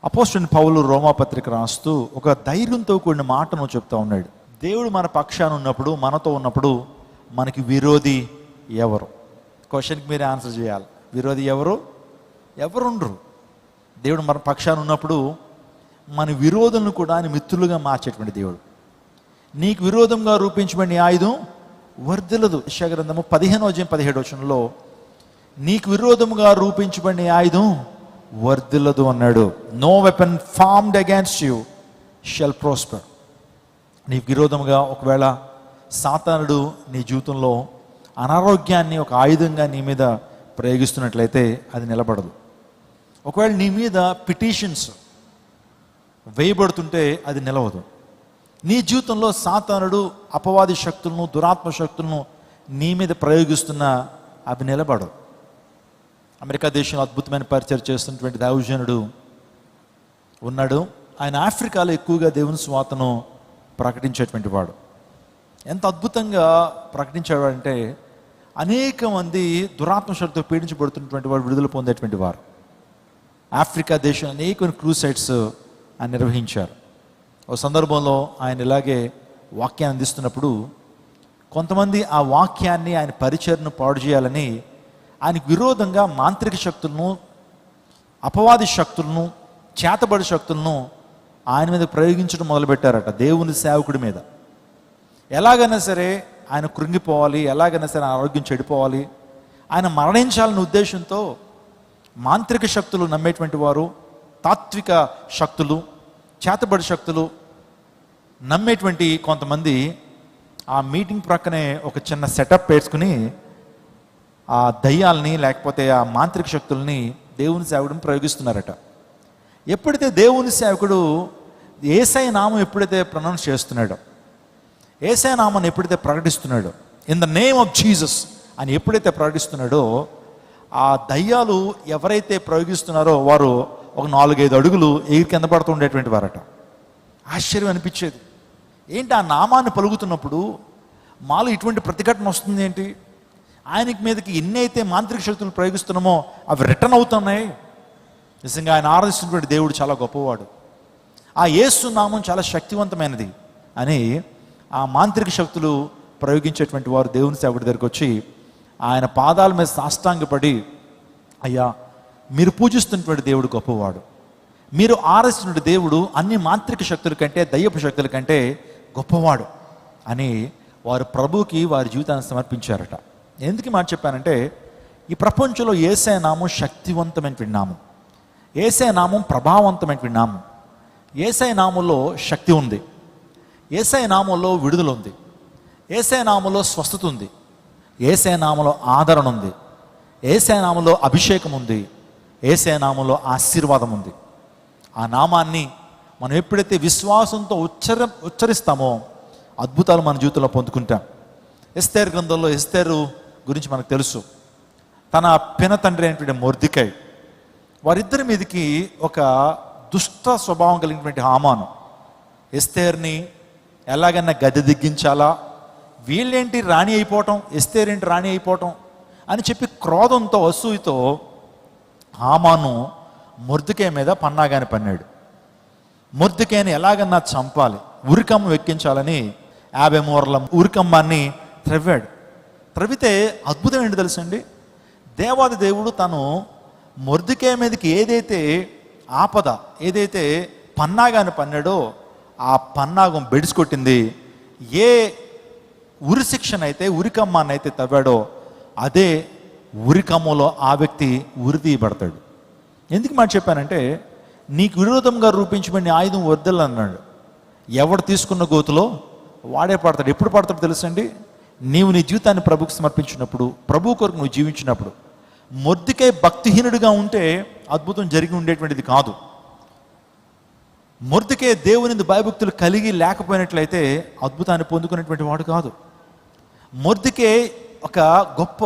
అపోస్తలుడైన పౌలు రోమాపత్రిక రాస్తూ ఒక ధైర్యంతో కూడిన మాటను చెప్తా ఉన్నాడు. దేవుడు మన పక్షాన ఉన్నప్పుడు, మనతో ఉన్నప్పుడు మనకి విరోధి ఎవరు? క్వశ్చన్కి మీరే ఆన్సర్ చేయాలి. విరోధి ఎవరు? ఎవరుండరు. దేవుడు మన పక్షాన ఉన్నప్పుడు మన విరోధులను కూడా ఆయన మిత్రులుగా మార్చేటువంటి దేవుడు. నీకు విరోధంగా రూపించబడిన ఆయుధం వర్ధిల్లదు. యెషయా గ్రంథము 15:17 నీకు విరోధముగా రూపించబడిన ఆయుధం వర్ధిల్లదు అన్నాడు. No weapon formed against you shall prosper. నీకు విరోధముగా ఒకవేళ సాతానుడు నీ జీవితంలో అనారోగ్యాన్ని ఒక ఆయుధంగా నీ మీద ప్రయోగిస్తున్నట్లయితే అది నిలబడదు. ఒకవేళ నీ మీద పిటిషన్స్ వేయబడుతుంటే అది నిలవదు. నీ జీవితంలో సాతానుడు అపవాది శక్తులను, దురాత్మ శక్తులను నీ మీద ప్రయోగిస్తున్న అవి నిలబడవు. అమెరికా దేశంలో అద్భుతమైన పరిచయం చేస్తున్నటువంటి దైవజనుడు ఉన్నాడు. ఆయన ఆఫ్రికాలో ఎక్కువగా దేవుని సువార్తను ప్రకటించేటువంటి వాడు. ఎంత అద్భుతంగా ప్రకటించాడు అంటే అనేక మంది దురాత్మ శక్తితో పీడించబడుతున్నటువంటి వాడు విడుదల పొందేటువంటి వారు. ఆఫ్రికా దేశం అనేక క్రూసైడ్స్ ఆయన నిర్వహించారు. ఒక సందర్భంలో ఆయన ఇలాగే వాక్యాన్ని అందిస్తున్నప్పుడు కొంతమంది ఆ వాక్యాన్ని, ఆయన పరిచర్ను పాడు చేయాలని ఆయనకు విరోధంగా మాంత్రిక శక్తులను, అపవాది శక్తులను, చేతబడి శక్తులను ఆయన మీద ప్రయోగించడం మొదలుపెట్టారట. దేవుని సేవకుడి మీద ఎలాగైనా సరే ఆయన కృంగిపోవాలి, ఎలాగైనా సరే ఆరోగ్యం చెడిపోవాలి, ఆయన మరణించాలనే ఉద్దేశంతో మాంత్రిక శక్తులు నమ్మేటువంటి వారు, తాత్విక శక్తులు, చేతబడి శక్తులు నమ్మేటువంటి కొంతమంది ఆ మీటింగ్ ప్రక్కనే ఒక చిన్న సెటప్ వేసుకుని ఆ దయ్యాలని లేకపోతే ఆ మాంత్రిక శక్తుల్ని దేవుని సేవకుడిని ప్రయోగిస్తున్నారట. ఎప్పుడైతే దేవుని సేవకుడు యేసయ్య నామం ఎప్పుడైతే ప్రొనౌన్స్ చేస్తున్నాడో, యేసయ్య నామాన్ని ఎప్పుడైతే ప్రకటిస్తున్నాడో, in the name of Jesus అని ఎప్పుడైతే ప్రకటిస్తున్నాడో, ఆ దయ్యాలు ఎవరైతే ప్రయోగిస్తున్నారో వారు ఒక 4-5 అడుగులు ఎగిరి కింద పడుతూ ఉండేటువంటి వారట. ఆశ్చర్యం అనిపించేది. ఏంటి ఆ నామాన్ని పలుకుతున్నప్పుడు మాలో ఇటువంటి ప్రతిఘటన వస్తుంది ఏంటి? ఆయనకి మీదకి ఎన్ని అయితే మాంత్రిక శక్తులు ప్రయోగిస్తున్నామో అవి రిటర్న్ అవుతున్నాయి. నిజంగా ఆయన ఆరాధిస్తున్నటువంటి దేవుడు చాలా గొప్పవాడు. ఆ యేసు నామం చాలా శక్తివంతమైనది అని ఆ మాంత్రిక శక్తులు ప్రయోగించేటువంటి వారు దేవుని సేవకుడి దగ్గరికి వచ్చి ఆయన పాదాల మీద సాష్టాంగపడి, అయ్యా మీరు పూజిస్తున్నటువంటి దేవుడు గొప్పవాడు, మీరు ఆరాధిస్తున్న దేవుడు అన్ని మాంత్రిక శక్తుల కంటే, దయ్యపు శక్తుల కంటే గొప్పవాడు అని వారు ప్రభువుకి వారి జీవితాన్ని సమర్పించారట. ఎందుకు మాట చెప్పానంటే ఈ ప్రపంచంలో యేసయ్య నామం శక్తివంతమైనటువంటి నామం, యేసయ్య నామం ప్రభావవంతమైనటువంటి నామం. యేసయ్య నామంలో శక్తి ఉంది, యేసయ్య నామంలో విడుదల ఉంది, యేసయ్య నామంలో స్వస్థత ఉంది, యేసయ్య నామంలో ఆదరణ ఉంది, యేసయ్య నామంలో అభిషేకం ఉంది, యేసయ్య నామంలో ఆశీర్వాదం ఉంది. ఆ నామాన్ని మనం ఎప్పుడైతే విశ్వాసంతో ఉచ్చరిస్తామో అద్భుతాలు మన జీవితంలో పొందుకుంటాం. ఎస్తేరు గ్రంథంలో ఎస్తేరు గురించి మనకు తెలుసు. తన పిన తండ్రి అయినటువంటి మొర్దెకై, వారిద్దరి మీదకి ఒక దుష్ట స్వభావం కలిగినటువంటి హామాను ఎస్తేర్ని ఎలాగైనా గద్దె దిగ్గించాలా, వీళ్ళేంటి రాణి అయిపోవటం, ఎస్తేరేంటి రాణి అయిపోవటం అని చెప్పి క్రోధంతో, అసూయతో హామాను మొర్దెకై మీద పన్నాగాని పన్నాడు. మొర్దెకైని ఎలాగన్నా చంపాలి, ఉరికమ్మ ఎక్కించాలని 50 మూరల ఉరికమ్మాన్ని త్రవ్వాడు. త్రవితే అద్భుతం ఏంటి తెలుసండి, దేవాది దేవుడు తను మొర్దెకై మీదకి ఏదైతే ఆపద, ఏదైతే పన్నాగాని పన్నాడో ఆ పన్నాగం బెడిసికొట్టింది. ఏ ఉరి శిక్షణ అయితే, ఉరికమ్మాన్ని అయితే తవ్వాడో అదే ఉరికమ్మలో ఆ వ్యక్తి ఉరి తీయబడతాడు. ఎందుకు మాట చెప్పానంటే నీకు విరోధంగా రూపించబడిన ఆయుధం వర్ధిల్లన్నాడు. ఎవడు తీసుకున్న గోతులో వాడే పడతాడు. ఎప్పుడు పడతాడు తెలుసండి, నీవు నీ జీవితాన్ని ప్రభుకు సమర్పించినప్పుడు, ప్రభు కొరకు నువ్వు జీవించినప్పుడు. మొర్దెకై భక్తిహీనుడిగా ఉంటే అద్భుతం జరిగి ఉండేటువంటిది కాదు. మొర్దెకై దేవుని భయభక్తులు కలిగి లేకపోయినట్లయితే అద్భుతాన్ని పొందుకునేటువంటి వాడు కాదు. మొర్దెకై ఒక గొప్ప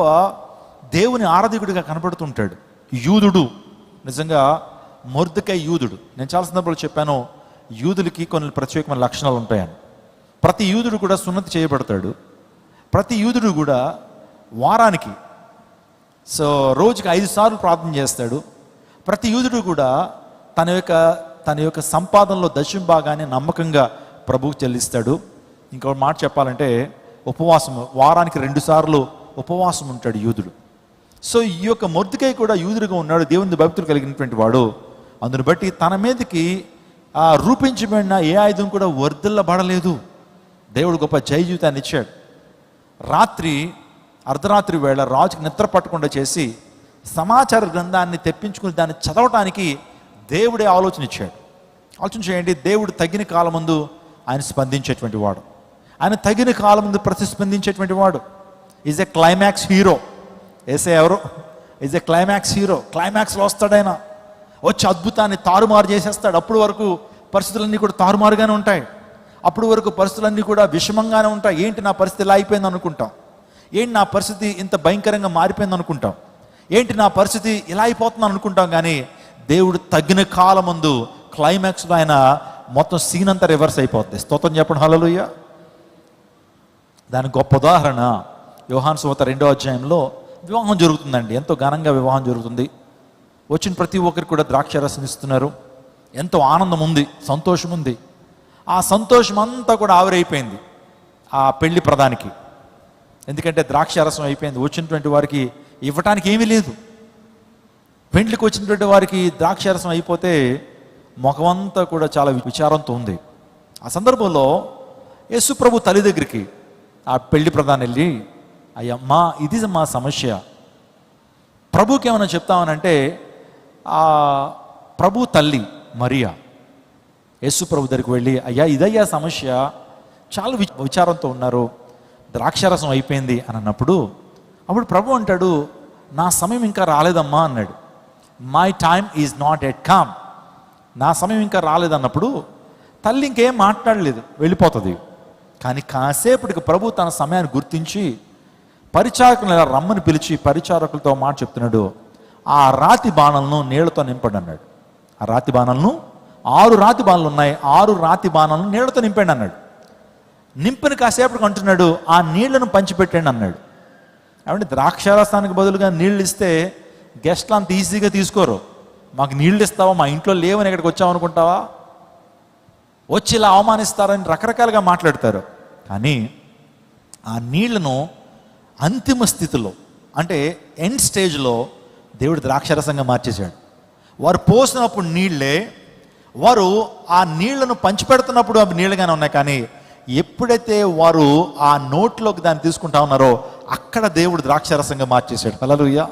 దేవుని ఆరాధకుడిగా కనబడుతుంటాడు. యూదుడు, నిజంగా మొర్దెకై యూదుడు. నేను చాలా సందర్భాలు చెప్పాను, యూదులకి కొన్ని ప్రత్యేకమైన లక్షణాలు ఉంటాయని. ప్రతి యూదుడు కూడా సున్నతి చేయబడతాడు. ప్రతి యూదుడు కూడా వారానికి రోజుకి 5 సార్లు ప్రార్థన చేస్తాడు. ప్రతి యూదుడు కూడా తన యొక్క తన యొక్క సంపాదనలో దశంభాగాన్ని నమ్మకంగా ప్రభువుకు చెల్లిస్తాడు. ఇంకో మాట చెప్పాలంటే ఉపవాసం, వారానికి 2 సార్లు ఉపవాసం ఉంటాడు యూదుడు. సో ఈ యొక్క మొర్దెకై కూడా యూదుడుగా ఉన్నాడు, దేవుని భక్తులు కలిగినటువంటి వాడు. అందుని బట్టి తన మీదకి రూపించబడిన ఏ ఆయుధం కూడా వర్ధిల్లబడలేదు. దేవుడు గొప్ప జయ జీవితాన్ని ఇచ్చాడు. అర్ధరాత్రి వేళ రాజుకి నిద్ర పట్టకుండా చేసి సమాచార గ్రంథాన్ని తెప్పించుకుని దాన్ని చదవటానికి దేవుడే ఆలోచన ఇచ్చాడు. ఆలోచన చేయండి, దేవుడు తగిన కాలం ముందు ఆయన స్పందించేటువంటి వాడు, ఆయన తగిన కాలం ముందు ప్రతిస్పందించేటువంటి వాడు. Is a climax hero. ఏసే ఎవరు? Is a climax hero. క్లైమాక్స్లో వస్తాడైనా, వచ్చి అద్భుతాన్ని తారుమారు చేసేస్తాడు. అప్పుడు వరకు పరిస్థితులన్నీ కూడా తారుమారుగానే ఉంటాయి. అప్పుడు వరకు పరిస్థితులన్నీ కూడా విషమంగానే ఉంటాయి. ఏంటి నా పరిస్థితి ఇలా అయిపోయింది అనుకుంటాం, ఏంటి నా పరిస్థితి ఇంత భయంకరంగా మారిపోయింది అనుకుంటాం, ఏంటి నా పరిస్థితి ఇలా అయిపోతుందని అనుకుంటాం. కానీ దేవుడు తగిన కాలం ముందు క్లైమాక్స్లో ఆయన మొత్తం సీన్ అంతా రివర్స్ అయిపోతుంది. స్తోత్రం చెప్పండి, హల్లెలూయా. దానికి గొప్ప ఉదాహరణ యోహాను సువార్త 2వ అధ్యాయంలో వివాహం జరుగుతుందండి. ఎంతో ఘనంగా వివాహం జరుగుతుంది. వచ్చిన ప్రతి ఒక్కరికి కూడా ద్రాక్షారసం ఇస్తున్నారు. ఎంతో ఆనందం ఉంది, సంతోషం ఉంది. ఆ సంతోషం అంతా కూడా ఆవిరైపోయింది ఆ పెళ్లి ప్రధానికి. ఎందుకంటే ద్రాక్షారసం అయిపోయింది. వచ్చినటువంటి వారికి ఇవ్వటానికి ఏమీ లేదు. పెండ్లికి వచ్చినటువంటి వారికి ద్రాక్షారసం అయిపోతే ముఖమంతా కూడా చాలా విచారంతో ఉంది. ఆ సందర్భంలో యేసు ప్రభు తల్లి దగ్గరికి ఆ పెళ్లి ప్రధాని వెళ్ళి, అయ్యమ్మా ఇది మా సమస్య, ప్రభుకి ఏమైనా చెప్తామనంటే ఆ ప్రభు తల్లి మరియా యేసు ప్రభు దగ్గరికి వెళ్ళి, అయ్యా ఇదయ్యా సమస్య, చాలా విచారంతో ఉన్నారు, ద్రాక్షారసం అయిపోయింది అని అన్నప్పుడు, అప్పుడు ప్రభు అంటాడు, నా సమయం ఇంకా రాలేదమ్మా అన్నాడు. My time is not at come. నా సమయం ఇంకా రాలేదన్నప్పుడు తల్లి ఇంకేం మాట్లాడలేదు, వెళ్ళిపోతుంది. కానీ కాసేపటికి ప్రభు తన సమయాన్ని గుర్తించి పరిచారకులను ఇలా రమ్మని పిలిచి పరిచారకులతో మాట చెప్తున్నాడు, ఆ రాతి బాణలను నీళ్లతో నింపండి అన్నాడు. ఆ రాతి బాణలను 6 రాతి బాణలు ఉన్నాయి, 6 రాతి బాణలను నీళ్లతో నింపండి అన్నాడు. నింపిన కాసేపటికి అంటున్నాడు, ఆ నీళ్లను పంచిపెట్టండి అన్నాడు. కాబట్టి ద్రాక్షారసానికి బదులుగా నీళ్ళు ఇస్తే గెస్ట్లు అంత ఈజీగా తీసుకోరు. మాకు నీళ్ళు ఇస్తావా, మా ఇంట్లో లేవని ఇక్కడికి వచ్చామనుకుంటావా, వచ్చి ఇలా అవమానిస్తారని రకరకాలుగా మాట్లాడతారు. కానీ ఆ నీళ్లను అంతిమ స్థితిలో, అంటే ఎండ్ స్టేజ్లో దేవుడు ద్రాక్షరసంగా మార్చేశాడు. వారు పోసినప్పుడు నీళ్లే, వారు ఆ నీళ్లను పంచిపెడుతున్నప్పుడు అవి నీళ్ళుగానే ఉన్నాయి. కానీ ఎప్పుడైతే వారు ఆ నోట్లోకి దాన్ని తీసుకుంటా ఉన్నారో అక్కడ దేవుడు ద్రాక్షరసంగా మార్చేశాడు. హల్లెలూయా.